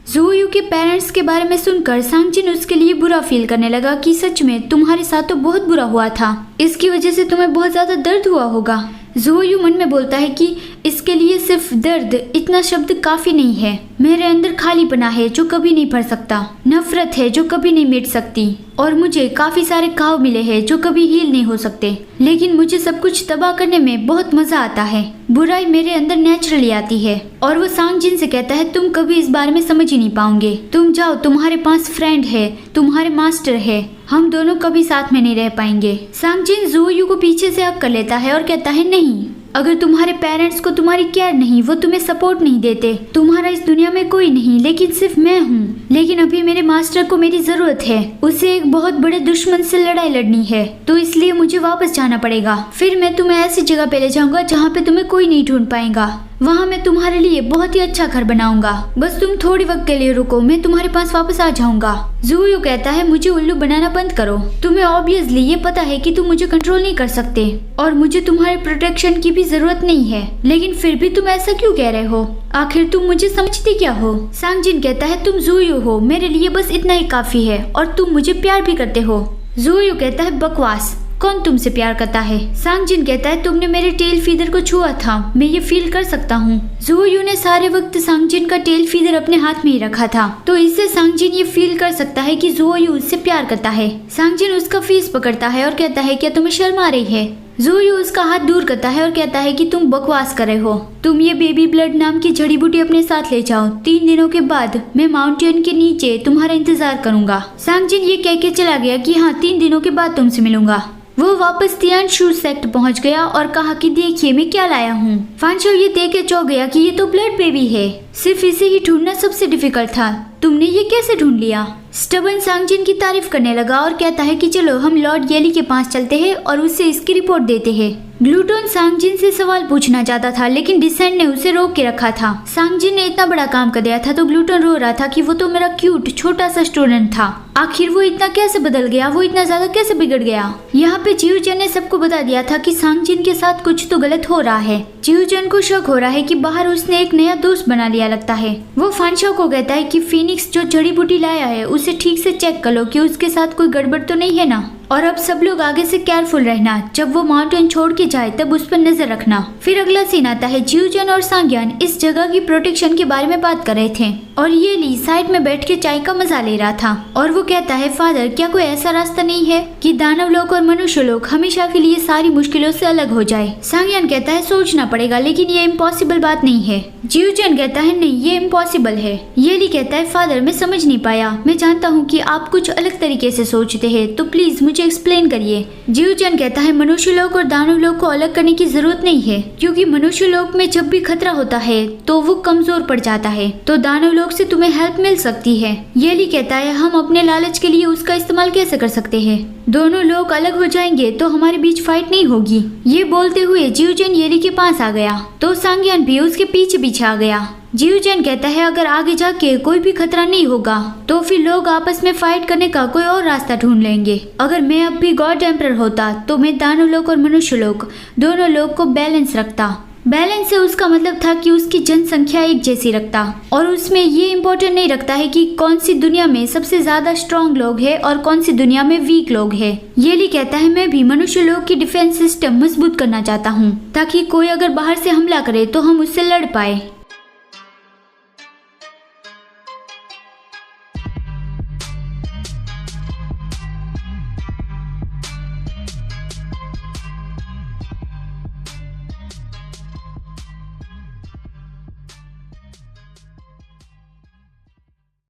ज़ोयू के पेरेंट्स के बारे में सुनकर सांगजिन उसके लिए बुरा फील करने लगा कि सच में तुम्हारे साथ तो बहुत बुरा हुआ था, इसकी वजह से तुम्हें बहुत ज्यादा दर्द हुआ होगा। ज़ोयू मन में बोलता है कि इसके लिए सिर्फ दर्द इतना शब्द काफी नहीं है। मेरे अंदर खालीपना है जो कभी नहीं भर सकता, नफरत है जो कभी नहीं मिट सकती, और मुझे काफी सारे घाव मिले हैं जो कभी हील नहीं हो सकते, लेकिन मुझे सब कुछ तबाह करने में बहुत मजा आता है। बुराई मेरे अंदर नेचुरली आती है। और वो सांगजिन से कहता है तुम कभी इस बारे में समझ ही नहीं पाओगे, तुम जाओ, तुम्हारे पास फ्रेंड है, तुम्हारे मास्टर है, हम दोनों कभी साथ में नहीं रह पाएंगे। सांगजिन ज़ोयू को पीछे से हक कर लेता है और कहता है नहीं, अगर तुम्हारे पेरेंट्स को तुम्हारी केयर नहीं, वो तुम्हें सपोर्ट नहीं देते, तुम्हारा इस दुनिया में कोई नहीं लेकिन सिर्फ मैं हूँ। लेकिन अभी मेरे मास्टर को मेरी जरूरत है, उसे एक बहुत बड़े दुश्मन से लड़ाई लड़नी है, तो इसलिए मुझे वापस जाना पड़ेगा। फिर मैं तुम्हें ऐसी जगह पे ले जाऊंगा जहाँ पे तुम्हें कोई नहीं ढूंढ पाएगा, वहाँ मैं तुम्हारे लिए बहुत ही अच्छा घर बनाऊंगा, बस तुम थोड़ी वक्त के लिए रुको, मैं तुम्हारे पास वापस आ जाऊंगा। ज़ोयू कहता है मुझे उल्लू बनाना बंद करो, तुम्हें ऑब्वियसली ये पता है कि तुम मुझे कंट्रोल नहीं कर सकते और मुझे तुम्हारे प्रोटेक्शन की भी जरूरत नहीं है, लेकिन फिर भी तुम ऐसा क्यों कह रहे हो, आखिर तुम मुझे समझते क्या हो। सांगजिन कहता है तुम ज़ोयू हो, मेरे लिए बस इतना ही काफी है, और तुम मुझे प्यार भी करते हो। ज़ोयू कहता है बकवास, कौन तुमसे प्यार करता है। सांगजिन कहता है तुमने मेरे टेल फीदर को छुआ था, मैं ये फील कर सकता हूँ। ज़ोयू ने सारे वक्त सांगजिन का टेल फीदर अपने हाथ में ही रखा था, तो इससे सांगजिन ये फील कर सकता है कि ज़ोयू उससे प्यार करता है। सांगजिन उसका फेस पकड़ता है और कहता है क्या तुम्हें शर्म आ रही है। ज़ोयू उसका हाथ दूर करता है और कहता है कि तुम बकवास कर रहे हो, तुम ये बेबी ब्लड नाम की जड़ी बूटी अपने साथ ले जाओ, 3 दिनों के बाद मैं माउंटेन के नीचे तुम्हारा इंतजार करूंगा। सांगजिन ये कह के चला गया कि हाँ 3 दिनों के बाद तुमसे मिलूंगा। वो वापस तियानशु सेक्ट पहुंच गया और कहा कि देखिए मैं क्या लाया हूँ। फांशो ये देख के चौंक गया कि ये तो ब्लड बेबी है, सिर्फ इसे ही ढूंढना सबसे डिफिकल्ट था, तुमने ये कैसे ढूंढ लिया। स्टबन सांगजिन की तारीफ करने लगा और कहता है कि चलो हम लॉर्ड येली के पास चलते हैं और उससे इसकी रिपोर्ट देते हैं। ग्लूटोन सांगजिन से सवाल पूछना चाहता था, लेकिन डिसेंट ने उसे रोक के रखा था। सांगजिन ने इतना बड़ा काम कर दिया था तो ग्लूटोन रो रहा था कि वो तो मेरा क्यूट छोटा सा स्टूडेंट था, आखिर वो इतना कैसे बदल गया, वो इतना ज्यादा कैसे बिगड़ गया। यहाँ पे जियूजन ने सबको बता दिया था कि सांगजिन के साथ कुछ तो गलत हो रहा है। जियूजन को शक हो रहा है कि बाहर उसने एक नया दोस्त बना लिया लगता है। वो फांशो को कहता है कि फीनिक्स जो जड़ी बूटी लाया है उसे ठीक से चेक कर लो कि उसके साथ कोई गड़बड़ तो नहीं है ना, और अब सब लोग आगे से केयरफुल रहना, जब वो माउंटेन छोड़ के जाए तब उस पर नजर रखना। फिर अगला सीन आता है, जियूजन और सांग्यान इस जगह की प्रोटेक्शन के बारे में बात कर रहे थे और ये ली साइड में बैठ के चाय का मजा ले रहा था, और वो कहता है फादर क्या कोई ऐसा रास्ता नहीं है कि दानव लोग और मनुष्य लोग हमेशा के लिए सारी मुश्किलों से अलग हो जाए। सांग्यान कहता है सोचना पड़ेगा, लेकिन ये इम्पॉसिबल बात नहीं है। जियूजन कहता है नहीं ये इम्पॉसिबल है। येली कहता है फादर मैं समझ नहीं पाया, मैं जानता हूँ कि आप कुछ अलग तरीके से सोचते हैं, तो प्लीज मुझे एक्सप्लेन करिए। जियूजन कहता है मनुष्य लोग और दानव लोग को अलग करने की जरूरत नहीं है, क्योंकि मनुष्य लोग में जब भी खतरा होता है तो वो कमजोर पड़ जाता है, तो दानव लोग से तुम्हें हेल्प मिल सकती है। येली कहता है हम अपने लालच के लिए उसका इस्तेमाल कैसे कर सकते हैं, दोनों लोग अलग हो जाएंगे तो हमारे बीच फाइट नहीं होगी। ये बोलते हुए जियूजन येली के पास आ गया तो सांग्यान भी उसके पीछे पीछे आ गया। जियूजन कहता है अगर आगे जाके कोई भी खतरा नहीं होगा तो फिर लोग आपस में फाइट करने का कोई और रास्ता ढूंढ लेंगे। अगर मैं अब भी गॉड एम्परर होता तो मैं दानव लोग और मनुष्य लोग दोनों लोग को बैलेंस रखता। बैलेंस से उसका मतलब था कि उसकी जनसंख्या एक जैसी रखता, और उसमें ये इम्पोर्टेंट नहीं रखता है कि कौन सी दुनिया में सबसे ज्यादा स्ट्रॉन्ग लोग हैं और कौन सी दुनिया में वीक लोग हैं। येली कहता है मैं भी मनुष्य लोग की डिफेंस सिस्टम मजबूत करना चाहता हूँ, ताकि कोई अगर बाहर से हमला करे तो हम उससे लड़ पाए।